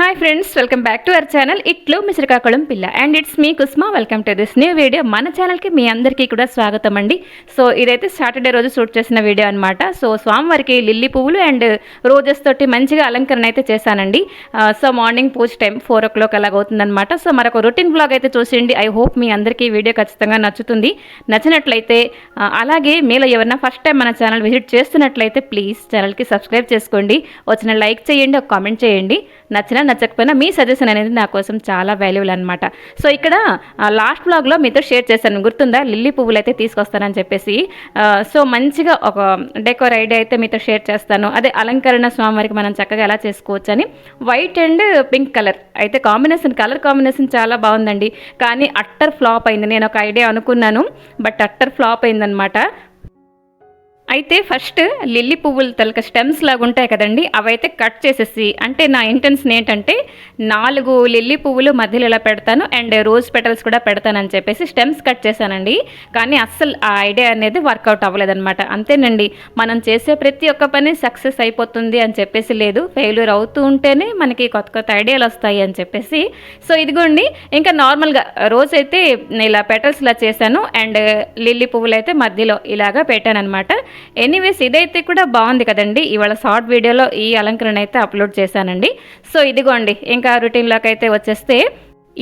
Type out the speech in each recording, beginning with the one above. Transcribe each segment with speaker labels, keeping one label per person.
Speaker 1: Hi friends, welcome back to our channel ఇట్లు మీ శ్రీకాకుళం పిల్ల and it's me Kusuma. Welcome to this new video. మన ఛానల్కి మీ అందరికీ కూడా స్వాగతం అండి. సో ఇదైతే సాటర్డే రోజు షూట్ చేసిన వీడియో అనమాట. సో స్వామివారికి లిల్లీ పువ్వులు అండ్ రోజెస్ తోటి మంచిగా అలంకరణ అయితే చేశానండి. సో మార్నింగ్ పూజ టైం 4 o'clock అలాగవుతుందనమాట. సో మరొక రొటీన్ బ్లాగ్ అయితే చూసేయండి. ఐ హోప్ మీ అందరికీ ఈ వీడియో ఖచ్చితంగా నచ్చుతుంది. నచ్చినట్లయితే అలాగే మీలో ఎవరైనా ఫస్ట్ టైం మన ఛానల్ విజిట్ చేస్తున్నట్లయితే ప్లీజ్ ఛానల్కి సబ్స్క్రైబ్ చేసుకోండి. వచ్చిన లైక్ చేయండి, ఒక కామెంట్ చేయండి. నచ్చకపోయినా మీ సజెషన్ అనేది నా కోసం చాలా వాల్యుబుల్ అనమాట. సో ఇక్కడ లాస్ట్ బ్లాగ్లో మీతో షేర్ చేశాను, గుర్తుందా? లిల్లీ పువ్వులు అయితే తీసుకొస్తానని చెప్పేసి. సో మంచిగా ఒక డెకోర్ ఐడియా అయితే మీతో షేర్ చేస్తాను. అదే అలంకరణ స్వామివారికి మనం చక్కగా ఎలా చేసుకోవచ్చు అని. వైట్ అండ్ పింక్ కలర్ అయితే కలర్ కాంబినేషన్ చాలా బాగుందండి. కానీ అట్టర్ ఫ్లాప్ అయింది. నేను ఒక ఐడియా అనుకున్నాను, బట్ అట్టర్ ఫ్లాప్ అయిందనమాట. అయితే ఫస్ట్ లిల్లీ పువ్వులు తలక స్టెమ్స్ లాగా ఉంటాయి కదండి, అవైతే కట్ చేసేసి, అంటే నా ఇంటెన్షన్ ఏంటంటే 4 లిల్లీ పువ్వులు మధ్యలో ఇలా పెడతాను అండ్ రోజ్ పెటల్స్ కూడా పెడతానని చెప్పేసి స్టెమ్స్ కట్ చేశానండి. కానీ అస్సలు ఆ ఐడియా అనేది వర్కౌట్ అవ్వలేదన్నమాట. అంతేనండి, మనం చేసే ప్రతి ఒక్క పని సక్సెస్ అయిపోతుంది అని చెప్పేసి లేదు, ఫెయిల్యూర్ అవుతూ ఉంటేనే మనకి కొత్త ఐడియాలు వస్తాయి అని చెప్పేసి. సో ఇదిగోండి, ఇంకా నార్మల్గా రోజు అయితే ఇలా పెటల్స్ ఇలా చేశాను అండ్ లిల్లీ పువ్వులు అయితే మధ్యలో ఇలాగా పెట్టాను అనమాట. ఎనీవేస్ ఇదైతే కూడా బాగుంది కదండి. ఇవాళ షార్ట్ వీడియోలో ఈ అలంకరణ అయితే అప్లోడ్ చేశానండి. సో ఇదిగోండి, ఇంకా రొటీన్లోకి అయితే వచ్చేస్తే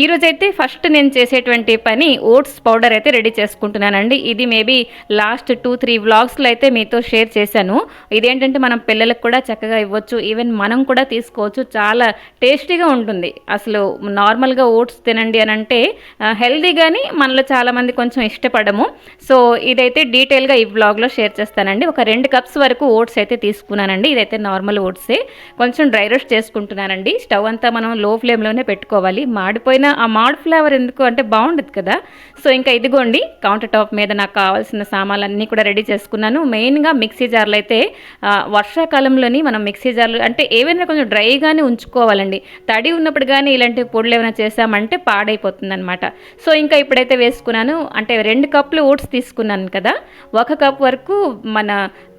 Speaker 1: ఈరోజైతే ఫస్ట్ నేను చేసేటువంటి పని ఓట్స్ పౌడర్ అయితే రెడీ చేసుకుంటున్నానండి. ఇది మేబీ లాస్ట్ 2-3 వ్లాగ్స్లో అయితే మీతో షేర్ చేశాను. ఇదేంటంటే మనం పిల్లలకు కూడా చక్కగా ఇవ్వచ్చు, ఈవెన్ మనం కూడా తీసుకోవచ్చు. చాలా టేస్టీగా ఉంటుంది. అసలు నార్మల్గా ఓట్స్ తినండి అని అంటే హెల్దీ, కానీ మనలో చాలామంది కొంచెం ఇష్టపడము. సో ఇదైతే డీటెయిల్గా ఈ వ్లాగ్లో షేర్ చేస్తానండి. ఒక 2 cups వరకు ఓట్స్ అయితే తీసుకున్నానండి. ఇదైతే నార్మల్ ఓట్సే, కొంచెం డ్రై రోస్ట్ చేసుకుంటున్నానండి. స్టవ్ అంతా మనం లో ఫ్లేమ్లోనే పెట్టుకోవాలి. మాడిపోయి ఆ మాడ్ ఫ్లేవర్ ఎందుకు అంటే బాగుండదు కదా. సో ఇంకా ఇదిగోండి, కౌంటర్ టాప్ మీద నాకు కావాల్సిన సామాన్లన్నీ కూడా రెడీ చేసుకున్నాను. మెయిన్గా మిక్సీ జార్లు అయితే వర్షాకాలంలోని మనం మిక్సీ జార్లు అంటే ఏవైనా కొంచెం డ్రైగానే ఉంచుకోవాలండి. తడి ఉన్నప్పుడు కానీ ఇలాంటి పొడులు ఏమైనా చేసామంటే పాడైపోతుంది అనమాట. సో ఇంకా ఇప్పుడైతే వేసుకున్నాను, అంటే 2 కప్పులు ఓట్స్ తీసుకున్నాను కదా, 1 కప్ వరకు మన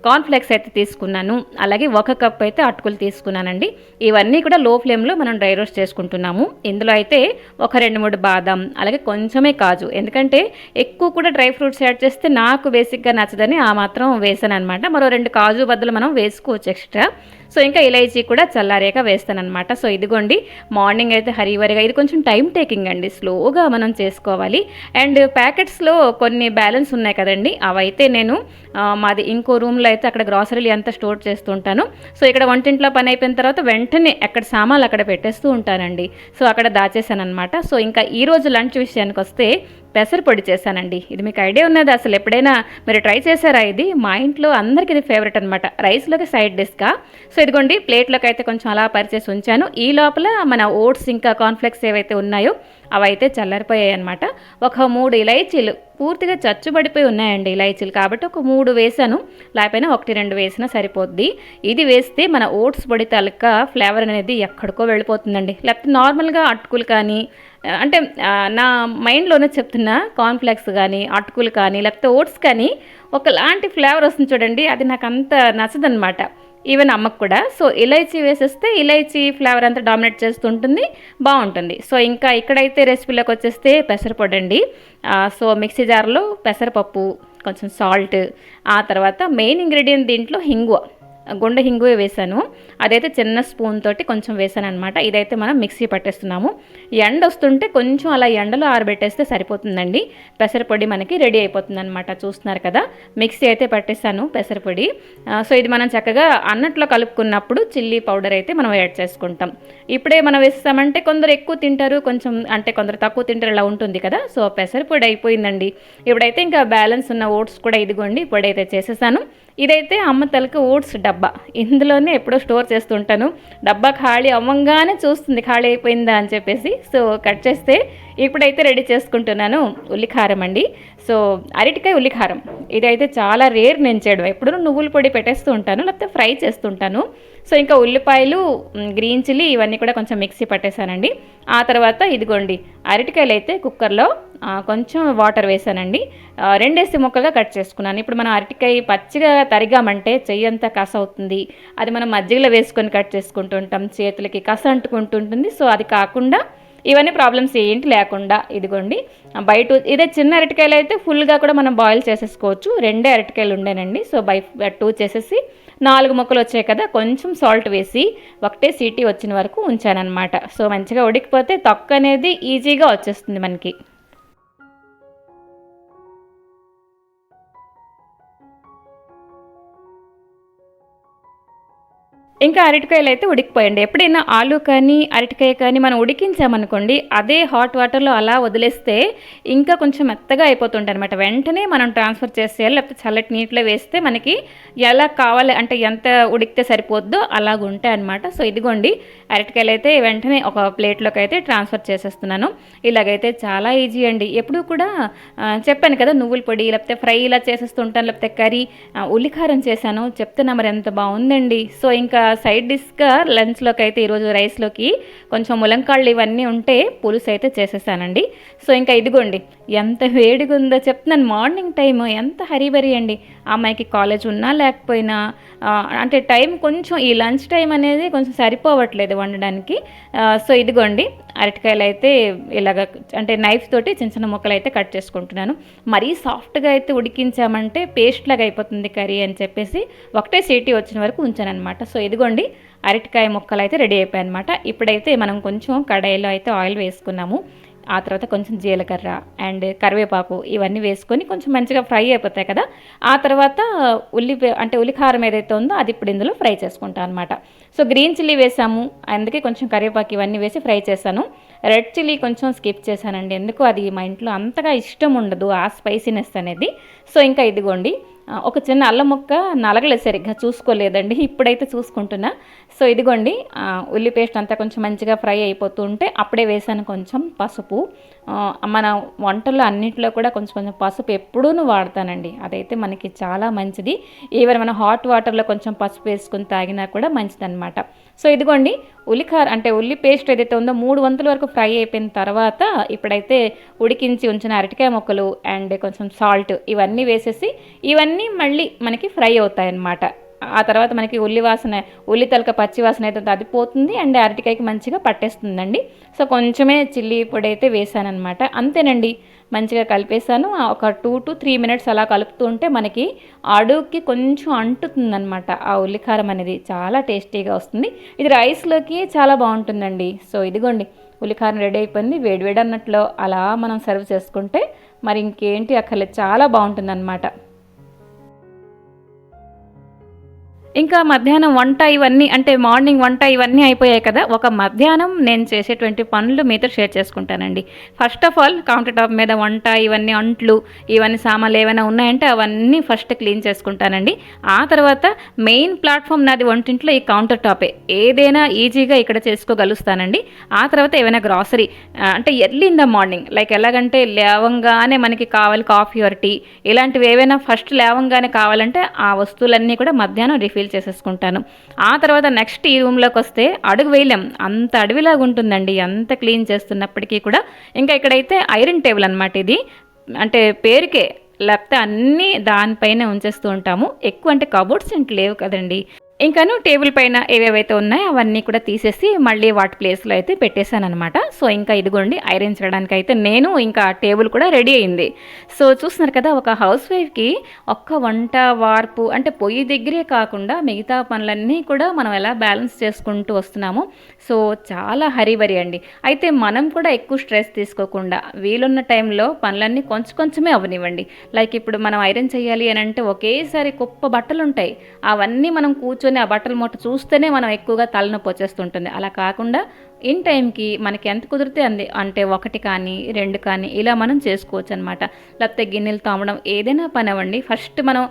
Speaker 1: కార్న్ఫ్లెక్స్ అయితే తీసుకున్నాను. అలాగే 1 కప్ అయితే అటుకులు తీసుకున్నానండి. ఇవన్నీ కూడా లో ఫ్లేమ్లో మనం డ్రై రోస్ట్ చేసుకుంటున్నాము. ఇందులో అయితే ఒక 2-3 బాదం, అలాగే కొంచెమే కాజు, ఎందుకంటే ఎక్కువ కూడా డ్రై ఫ్రూట్స్ యాడ్ చేస్తే నాకు బేసిక్గా నచ్చదని ఆ మాత్రం వేసాను అనమాట. మరో 2 కాజు బదులు మనం వేసుకోవచ్చు ఎక్స్ట్రా. సో ఇంకా ఇలైచీ కూడా చల్లారేక వేస్తానమాట. సో ఇదిగోండి, మార్నింగ్ అయితే హరీవరిగా, ఇది కొంచెం టైం టేకింగ్ అండి, స్లోగా మనం చేసుకోవాలి. అండ్ ప్యాకెట్స్లో కొన్ని బ్యాలెన్స్ ఉన్నాయి కదండి, అవైతే నేను మాది ఇంకో రూమ్లో అయితే అక్కడ గ్రాసరీలు అంతా స్టోర్ చేస్తుంటాను. సో ఇక్కడ వంటింట్లో పని అయిపోయిన తర్వాత వెంటనే ఎక్కడ సామాన్లు అక్కడ పెట్టేస్తూ ఉంటానండి. సో అక్కడ దాచేసాను అనమాట. సో ఇంకా ఈరోజు లంచ్ విషయానికి వస్తే పెసరపొడి చేశానండి. ఇది మీకు ఐడియా ఉన్నది, అసలు ఎప్పుడైనా మీరు ట్రై చేశారా? ఇది మా ఇంట్లో అందరికీ ఇది ఫేవరెట్ అనమాట, రైస్లోకి సైడ్ డిష్గా. సో ఇదిగోండి, ప్లేట్లోకి అయితే కొంచెం అలా పరిచేసి ఉంచాను. ఈ లోపల మన ఓట్స్ ఇంకా కార్న్ఫ్లెక్స్ ఏవైతే ఉన్నాయో అవైతే చల్లారిపోయాయి అనమాట. ఒక 3 ఇలైచీలు పూర్తిగా చచ్చుబడిపోయి ఉన్నాయండి ఇలైచీలు, కాబట్టి ఒక 3 వేసాను, లేకపోయినా 1-2 వేసినా సరిపోద్ది. ఇది వేస్తే మన ఓట్స్ పొడి తాలూకా ఫ్లేవర్ అనేది ఎక్కడికో వెళ్ళిపోతుందండి. లేకపోతే నార్మల్గా అటుకులు కానీ, అంటే నా మైండ్లోనే చెప్తున్నా, కార్న్ఫ్లెక్స్ కానీ అటుకులు కానీ లేకపోతే ఓట్స్ కానీ ఒకలాంటి ఫ్లేవర్ వస్తుంది చూడండి, అది నాకు అంత నచ్చదనమాట. ఈవెన్ అమ్మకు కూడా. సో ఇలైచీ వేసేస్తే ఇలైచీ ఫ్లేవర్ అంతా డామినేట్ చేస్తుంటుంది, బాగుంటుంది. సో ఇంకా ఇక్కడైతే రెసిపీలోకి వచ్చేస్తే పెసరపొడి అండి. సో మిక్సీ జార్లో పెసరపప్పు, కొంచెం సాల్ట్, ఆ తర్వాత మెయిన్ ఇంగ్రీడియంట్ దీంట్లో హింగువ, గుండె హింగువే వేసాను. అదైతే చిన్న స్పూన్ తోటి కొంచెం వేసాను అనమాట. ఇదైతే మనం మిక్సీ పట్టేస్తున్నాము. ఎండ వస్తుంటే కొంచెం అలా ఎండలో ఆరబెట్టేస్తే సరిపోతుందండి, పెసరపొడి మనకి రెడీ అయిపోతుంది అనమాట. చూస్తున్నారు కదా, మిక్సీ అయితే పట్టేస్తాను పెసరపొడి. సో ఇది మనం చక్కగా అన్నట్లో కలుపుకున్నప్పుడు చిల్లీ పౌడర్ అయితే మనం యాడ్ చేసుకుంటాం. ఇప్పుడే మనం వేస్తామంటే కొందరు ఎక్కువ తింటారు, కొంచెం అంటే కొందరు తక్కువ తింటారు, ఇలా ఉంటుంది కదా. సో పెసరపొడి అయిపోయిందండి. ఇప్పుడైతే ఇంకా బ్యాలెన్స్ ఉన్న ఓట్స్ కూడా ఇదిగోండి పొడి అయితే చేసేసాను. ఇదైతే అమ్మ తలకి ఓట్స్ డబ్బా, ఇందులోనే ఎప్పుడో స్టోర్ చేస్తుంటాను. డబ్బా ఖాళీ అవ్వంగానే చూస్తుంది ఖాళీ అయిపోయిందా అని చెప్పేసి. సో కట్ చేస్తే ఇప్పుడైతే రెడీ చేసుకుంటున్నాను ఉల్లికారం అండి. సో అరటికాయ ఉల్లికారం ఇదైతే చాలా రేర్ నేను చేయడం. ఎప్పుడు నువ్వుల పొడి పెట్టేస్తూ ఉంటాను, లేకపోతే ఫ్రై చేస్తుంటాను. సో ఇంకా ఉల్లిపాయలు, గ్రీన్ చిల్లీ ఇవన్నీ కూడా కొంచెం మిక్సీ పట్టేశానండి. ఆ తర్వాత ఇదిగోండి అరటికాయలు అయితే కుక్కర్లో కొంచెం వాటర్ వేసానండి. 2 ముక్కలుగా కట్ చేసుకున్నాను. ఇప్పుడు మనం అరటికాయ పచ్చిగా తరిగామంటే చెయ్యి అంతా కస అవుతుంది. అది మనం మజ్జిగలో వేసుకొని కట్ చేసుకుంటూ ఉంటాం, చేతులకి కస అంటుకుంటుంటుంది. సో అది కాకుండా ఇవన్నీ ప్రాబ్లమ్స్ ఏంటి లేకుండా ఇదిగోండి బయట ఇదే చిన్న అరటికాయలు అయితే ఫుల్గా కూడా మనం బాయిల్ చేసేసుకోవచ్చు. 2 అరటికాయలు ఉండేనండి. సో 2 చేసేసి 4 ముక్కలు వచ్చాయి కదా, కొంచెం సాల్ట్ వేసి ఒకటే సీటీ వచ్చిన వరకు ఉంచానన్నమాట. సో మంచిగా ఉడికిపోతే తొక్క అనేది ఈజీగా వచ్చేస్తుంది మనకి. ఇంకా అరటికాయలు అయితే ఉడికిపోయండి. ఎప్పుడైనా ఆలు కానీ అరటికాయ కానీ మనం ఉడికించామనుకోండి, అదే హాట్ వాటర్లో అలా వదిలేస్తే ఇంకా కొంచెం మెత్తగా అయిపోతుంటాయి అనమాట. వెంటనే మనం ట్రాన్స్ఫర్ చేసేయాలి, లేకపోతే చల్లటి నీటిలో వేస్తే మనకి ఎలా కావాలి అంటే ఎంత ఉడికితే సరిపోద్దో అలాగ ఉంటాయి అనమాట. సో ఇదిగోండి అరటికాయలు అయితే వెంటనే ఒక ప్లేట్లోకి అయితే ట్రాన్స్ఫర్ చేసేస్తున్నాను. ఇలాగైతే చాలా ఈజీ అండి. ఎప్పుడు కూడా చెప్పాను కదా నువ్వుల పొడి లేకపోతే ఫ్రై ఇలా చేసేస్తుంటాను, లేకపోతే కర్రీ ఉల్లికారం చేశాను చెప్తున్నా మరి ఎంత బాగుందండి. సో ఇంకా సైడ్ డిష్గా లంచ్లోకి అయితే ఈరోజు రైస్లోకి కొంచెం ములంకాళ్ళు ఇవన్నీ ఉంటే పులుసు అయితే చేసేసానండి. సో ఇంకా ఇదిగోండి ఎంత వేడిగా ఉందో చెప్తున్నాను. మార్నింగ్ టైం ఎంత హరీబరీ అండి. అమ్మాయికి కాలేజ్ ఉన్నా లేకపోయినా అంటే టైం కొంచెం ఈ లంచ్ టైం అనేది కొంచెం సరిపోవట్లేదు వండడానికి. సో ఇదిగోండి అరటికాయలు అయితే ఇలాగ అంటే నైఫ్ తోటి చిన్న చిన్న ముక్కలు అయితే కట్ చేసుకుంటున్నాను. మరీ సాఫ్ట్గా అయితే ఉడికించామంటే పేస్ట్ లాగా అయిపోతుంది కర్రీ అని చెప్పేసి ఒకటే సీటీ వచ్చిన వరకు ఉంచాను అనమాట. సో ఇదిగోండి అరటికాయ ముక్కలు అయితే రెడీ అయిపోయాయి అనమాట. ఇప్పుడైతే మనం కొంచెం కడాయిలో అయితే ఆయిల్ వేసుకున్నాము. ఆ తర్వాత కొంచెం జీలకర్ర అండ్ కరివేపాకు ఇవన్నీ వేసుకొని కొంచెం మంచిగా ఫ్రై అయిపోతాయి కదా. ఆ తర్వాత ఉల్లికారం ఏదైతే ఉందో అది ఇప్పుడు ఇందులో ఫ్రై చేసుకుంటాను అనమాట. సో గ్రీన్ చిల్లీ వేసాము, అందుకే కొంచెం కరివేపాకు ఇవన్నీ వేసి ఫ్రై చేశాను. రెడ్ చిల్లీ కొంచెం స్కిప్ చేశానండి, ఎందుకు అది మా ఇంట్లో అంతగా ఇష్టం ఉండదు ఆ స్పైసీనెస్ అనేది. సో ఇంకా ఇదిగోండి ఒక చిన్న అల్లం ముక్క నలగలేదు, సరిగ్గా చూసుకోలేదండి, ఇప్పుడైతే చూసుకుంటున్నా. సో ఇదిగోండి ఉల్లి పేస్ట్ అంతా కొంచెం మంచిగా ఫ్రై అయిపోతూ ఉంటే అప్పుడే వేసాను కొంచెం పసుపు. మన వంటల్లో అన్నింటిలో కూడా కొంచెం కొంచెం పసుపు ఎప్పుడూ వాడతానండి, అదైతే మనకి చాలా మంచిది. ఈవెన్ మనం హాట్ వాటర్లో కొంచెం పసుపు వేసుకుని తాగినా కూడా మంచిదన్నమాట. సో ఇదిగోండి ఉల్లి పేస్ట్ ఏదైతే ఉందో 3 వంతుల వరకు ఫ్రై అయిపోయిన తర్వాత ఇప్పుడైతే ఉడికించి ఉంచిన అరటికాయ ముక్కలు అండ్ కొంచెం సాల్ట్ ఇవన్నీ వేసేసి ఇవన్నీ మళ్ళీ మనకి ఫ్రై అవుతాయి అన్నమాట. ఆ తర్వాత మనకి ఉల్లి తలక పచ్చి వాసన అయితే అది పోతుంది అండ్ అరటికాయకి మంచిగా పట్టేస్తుందండి. సో కొంచెమే చిల్లీ పొడి అయితే వేసానమాట, అంతేనండి. మంచిగా కలిపేసాను. ఒక 2 to 3 minutes అలా కలుపుతూ ఉంటే మనకి అడుగుకి కొంచెం అంటుతుందన్నమాట ఆ ఉల్లికారం అనేది, చాలా టేస్టీగా వస్తుంది. ఇది రైస్లోకి చాలా బాగుంటుందండి. సో ఇదిగోండి ఉల్లికారం రెడీ అయిపోయింది. వేడివేడి అన్నట్లో అలా మనం సర్వ్ చేసుకుంటే మరి ఇంకేంటి అక్కర్లేదు, చాలా బాగుంటుందన్నమాట. ఇంకా మధ్యాహ్నం వంట ఇవన్నీ అంటే మార్నింగ్ వంట ఇవన్నీ అయిపోయాయి కదా. ఒక మధ్యాహ్నం నేను చేసేటువంటి పనులు మీతో షేర్ చేసుకుంటానండి. First of all counter top మీద వంట ఇవన్నీ అంట్లు ఇవన్నీ సామాన్లు ఏమైనా ఉన్నాయంటే అవన్నీ ఫస్ట్ క్లీన్ చేసుకుంటానండి. ఆ తర్వాత మెయిన్ ప్లాట్ఫామ్ నాది వంటింట్లో ఈ కౌంటర్ టాపే, ఏదైనా ఈజీగా ఇక్కడ చేసుకోగలుస్తానండి. ఆ తర్వాత ఏమైనా గ్రాసరీ అంటే early in the morning like ఎలాగంటే లేవంగానే మనకి కావాలి కాఫీ ఆర్ టీ ఇలాంటివి ఏవైనా ఫస్ట్ లేవంగానే కావాలంటే ఆ వస్తువులన్నీ కూడా మధ్యాహ్నం ఫీల్ చేసేసుకుంటాను. ఆ తర్వాత నెక్స్ట్ ఈ రూమ్లోకి వస్తే అడుగు వేయలేం, అంత అడవిలాగా ఉంటుందండి ఎంత క్లీన్ చేస్తున్నప్పటికీ కూడా. ఇంకా ఇక్కడైతే ఐరన్ టేబుల్ అనమాట ఇది, అంటే పేరుకే, లేకపోతే అన్నీ దానిపైనే ఉంచేస్తూ ఉంటాము. ఎక్కువ అంటే కబోర్డ్స్ ఇంటి లేవు కదండి. ఇంకాను టేబుల్ పైన ఏవేవైతే ఉన్నాయో అవన్నీ కూడా తీసేసి మళ్ళీ వాటి ప్లేస్లో అయితే పెట్టేశాను అనమాట. సో ఇంకా ఇదిగోండి ఐరన్ చేయడానికి అయితే నేను ఇంకా టేబుల్ కూడా రెడీ అయింది. సో చూస్తున్నారు కదా, ఒక హౌస్ వైఫ్కి ఒక్క వంట వార్పు అంటే పొయ్యి దగ్గరే కాకుండా మిగతా పనులన్నీ కూడా మనం ఎలా బ్యాలెన్స్ చేసుకుంటూ వస్తున్నామో. సో చాలా హరీబరీ అండి. అయితే మనం కూడా ఎక్కువ స్ట్రెస్ తీసుకోకుండా వీలున్న టైంలో పనులన్నీ కొంచెం కొంచెమే అవనివ్వండి. లైక్ ఇప్పుడు మనం ఐరన్ చేయాలి అని అంటే ఒకేసారి గొప్ప బట్టలు ఉంటాయి, అవన్నీ మనం కూర్చొని ఆ బట్టల మూట చూస్తేనే మనం ఎక్కువగా తలనొప్పి వచ్చేస్తుంటుంది. అలా కాకుండా ఇన్ టైంకి మనకి ఎంత కుదిరితే అంది అంటే 1 కానీ 2 కానీ ఇలా మనం చేసుకోవచ్చు అనమాట. లేకపోతే గిన్నెలు తోమడం ఏదైనా పని అవ్వండి, ఫస్ట్ మనం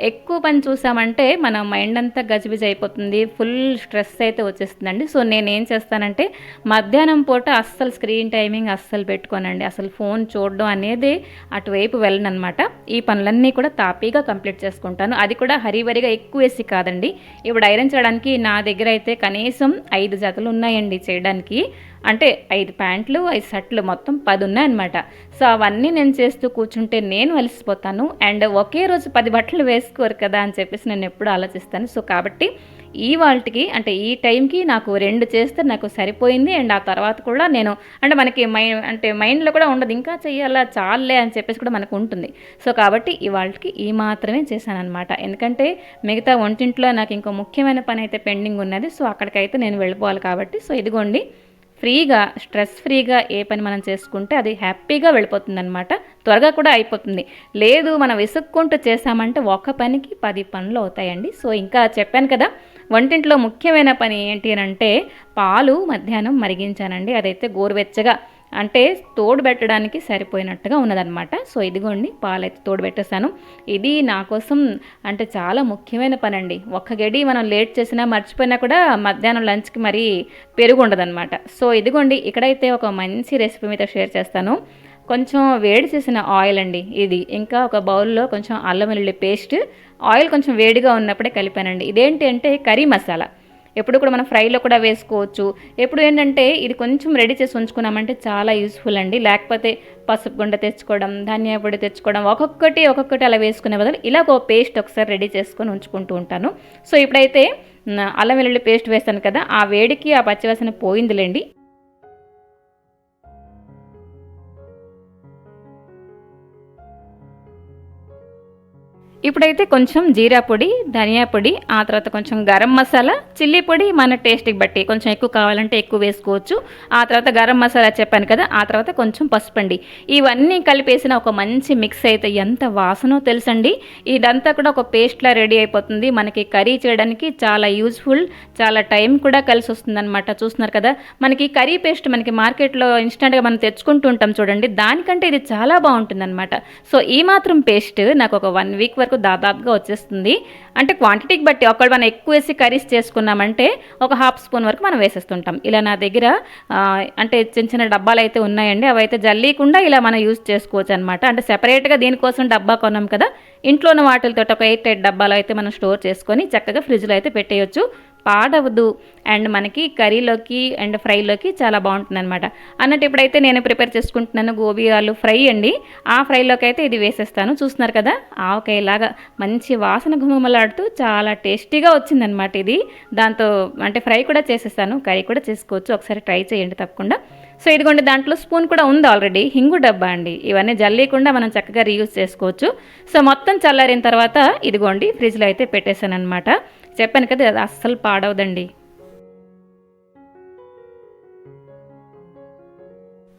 Speaker 1: ఎక్కువ పని చూసామంటే మన మైండ్ అంతా గజిబిజి అయిపోతుంది, ఫుల్ స్ట్రెస్ అయితే వచ్చేస్తుందండి. సో నేనేం చేస్తానంటే మధ్యాహ్నం పూట అస్సలు స్క్రీన్ టైమింగ్ అస్సలు పెట్టుకోనండి, అసలు ఫోన్ చూడడం అనేది అటువైపు వెళ్ళనమాట. ఈ పనులన్నీ కూడా తాపీగా కంప్లీట్ చేసుకుంటాను, అది కూడా హరివరిగా ఎక్కువ వేసి కాదండి. ఇప్పుడు ఐరన్ చేయడానికి నా దగ్గర అయితే కనీసం 5 జతలు ఉన్నాయండి చేయడానికి. అంటే 5 ప్యాంట్లు 5 షర్ట్లు మొత్తం 10 ఉన్నాయన్నమాట. సో అవన్నీ నేను చేస్తూ కూర్చుంటే నేను అలసిపోతాను, అండ్ ఒకే రోజు 10 బట్టలు వేసుకోరు కదా అని చెప్పేసి నేను ఎప్పుడు ఆలోచిస్తాను. సో కాబట్టి ఈ వాళ్ళకి అంటే ఈ టైంకి నాకు 2 చేస్తే నాకు సరిపోయింది. అండ్ ఆ తర్వాత కూడా నేను అంటే మనకి మైండ్లో కూడా ఉండదు ఇంకా చెయ్యాలా చాలే అని చెప్పేసి కూడా మనకు ఉంటుంది. సో కాబట్టి ఇవాళకి ఈ మాత్రమే చేశాను అనమాట. ఎందుకంటే మిగతా వంటింట్లో నాకు ఇంకో ముఖ్యమైన పని అయితే పెండింగ్ ఉన్నది. సో అక్కడికైతే నేను వెళ్ళిపోవాలి కాబట్టి. సో ఇదిగోండి, ఫ్రీగా స్ట్రెస్ ఫ్రీగా ఏ పని మనం చేసుకుంటే అది హ్యాపీగా వెళ్ళిపోతుంది అనమాట, త్వరగా కూడా అయిపోతుంది. లేదు మనం విసుక్కుంటూ చేసామంటే ఒక పనికి 10 పనులు అవుతాయండి. సో ఇంకా చెప్పాను కదా, వంటింట్లో ముఖ్యమైన పని ఏంటి అని అంటే పాలు మధ్యాహ్నం మరిగించానండి. అదైతే గోరువెచ్చగా అంటే తోడు పెట్టడానికి సరిపోయినట్టుగా ఉన్నదనమాట. సో ఇదిగోండి పాలైతే తోడు పెట్టేశాను. ఇది నా కోసం అంటే చాలా ముఖ్యమైన పని అండి. ఒక్క గడి మనం లేట్ చేసినా మర్చిపోయినా కూడా మధ్యాహ్నం లంచ్కి మరీ పెరుగు ఉండదన్నమాట. సో ఇదిగోండి, ఇక్కడైతే ఒక మంచి రెసిపీ మీద షేర్ చేస్తాను. కొంచెం వేడి చేసిన ఆయిల్ అండి ఇది, ఇంకా ఒక బౌల్లో కొంచెం అల్లం వెల్లుల్లి పేస్ట్, ఆయిల్ కొంచెం వేడిగా ఉన్నప్పుడే కలిపానండి. ఇదేంటి అంటే కర్రీ మసాలా, ఎప్పుడు కూడా మనం ఫ్రైలో కూడా వేసుకోవచ్చు. ఎప్పుడు ఏంటంటే ఇది కొంచెం రెడీ చేసి ఉంచుకున్నామంటే చాలా యూస్ఫుల్ అండి. లేకపోతే పసుపు గుండ తెచ్చుకోవడం, ధనియా పొడి తెచ్చుకోవడం, ఒక్కొక్కటి అలా వేసుకునే బదులు ఇలా ఒక పేస్ట్ ఒకసారి రెడీ చేసుకొని ఉంచుకుంటూ ఉంటాను. సో ఇప్పుడైతే అల్లం వెల్లుల్లి పేస్ట్ వేస్తాను కదా, ఆ వేడికి ఆ పచ్చివాసన పోయిందిలేండి. ఇప్పుడైతే కొంచెం జీరా పొడి, ధనియా పొడి, ఆ తర్వాత కొంచెం గరం మసాలా, చిల్లీ పొడి మన టేస్ట్కి బట్టి కొంచెం ఎక్కువ కావాలంటే ఎక్కువ వేసుకోవచ్చు. ఆ తర్వాత గరం మసాలా చెప్పాను కదా, ఆ తర్వాత కొంచెం పసుపండి. ఇవన్నీ కలిపేసిన ఒక మంచి మిక్స్ అయితే ఎంత వాసనో తెలుసండి. ఇదంతా కూడా ఒక పేస్ట్లా రెడీ అయిపోతుంది. మనకి కర్రీ చేయడానికి చాలా యూజ్ఫుల్, చాలా టైం కూడా కలిసి వస్తుంది అనమాట. చూస్తున్నారు కదా, మనకి కర్రీ పేస్ట్ మనకి మార్కెట్లో ఇన్స్టెంట్గా మనం తెచ్చుకుంటూ ఉంటాం చూడండి, దానికంటే ఇది చాలా బాగుంటుంది అనమాట. సో ఈ మాత్రం పేస్ట్ నాకు ఒక 1 వీక్ వరకు దాదాపుగా వచ్చేస్తుంది. అంటే క్వాంటిటీకి బట్టి ఒకవేళ మనం ఎక్కువ వేసి కర్రీస్ చేసుకున్నామంటే ఒక 1/2 స్పూన్ వరకు మనం వేసేస్తుంటాం. ఇలా నా దగ్గర అంటే చిన్న చిన్న డబ్బాలు అయితే ఉన్నాయండి, అవి అయితే జల్లీకుండా ఇలా మనం యూజ్ చేసుకోవచ్చు అనమాట. అంటే సెపరేట్గా దీనికోసం డబ్బా కొన్నాం కదా, ఇంట్లో ఉన్న వాటితో ఒక 8 డబ్బాలు అయితే మనం స్టోర్ చేసుకొని చక్కగా ఫ్రిడ్జ్లో అయితే పెట్టేయచ్చు, పాడవద్దు. అండ్ మనకి కర్రీలోకి అండ్ ఫ్రైలోకి చాలా బాగుంటుంది అనమాట. అన్నట్టు ఇప్పుడైతే నేను ప్రిపేర్ చేసుకుంటున్నాను గోబీ ఆలు ఫ్రై అండి. ఆ ఫ్రైలోకి అయితే ఇది వేసేస్తాను. చూస్తున్నారు కదా, ఆవకాయలాగా మంచి వాసన గుమలాడుతూ చాలా టేస్టీగా వచ్చిందనమాట ఇది. దాంతో అంటే ఫ్రై కూడా చేసేస్తాను, కర్రీ కూడా చేసుకోవచ్చు, ఒకసారి ట్రై చేయండి తప్పకుండా. సో ఇదిగోండి, దాంట్లో స్పూన్ కూడా ఉంది ఆల్రెడీ, హింగు డబ్బా అండి. ఇవన్నీ జల్లీకుండా మనం చక్కగా రీయూజ్ చేసుకోవచ్చు. సో మొత్తం చల్లారిన తర్వాత ఇదిగోండి ఫ్రిడ్జ్లో అయితే పెట్టేశాను అనమాట. చెప్పాను కదా, అది అస్సలు పాడవదండి.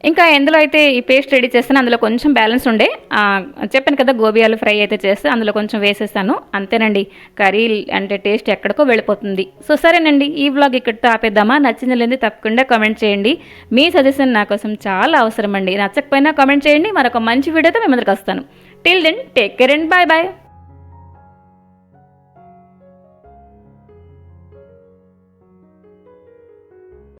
Speaker 1: ఇంకా ఎందులో అయితే ఈ పేస్ట్ రెడీ చేస్తాను అందులో కొంచెం బ్యాలెన్స్ ఉండే చెప్పాను కదా, గోబీ ఆలు ఫ్రై అయితే చేస్తే అందులో కొంచెం వేసేస్తాను. అంతేనండి, కర్రీ అంటే టేస్ట్ ఎక్కడికో వెళ్ళిపోతుంది. సో సరేనండి, ఈ వ్లాగ్ ఇక్కడితో ఆపేద్దామా? నచ్చింది లేని తప్పకుండా కామెంట్ చేయండి. మీ సజెషన్ నా కోసం చాలా అవసరం అండి. నచ్చకపోయినా కామెంట్ చేయండి. మరొక మంచి వీడియోతో మీ ముందుకు వస్తాను. Till then take care and bye bye.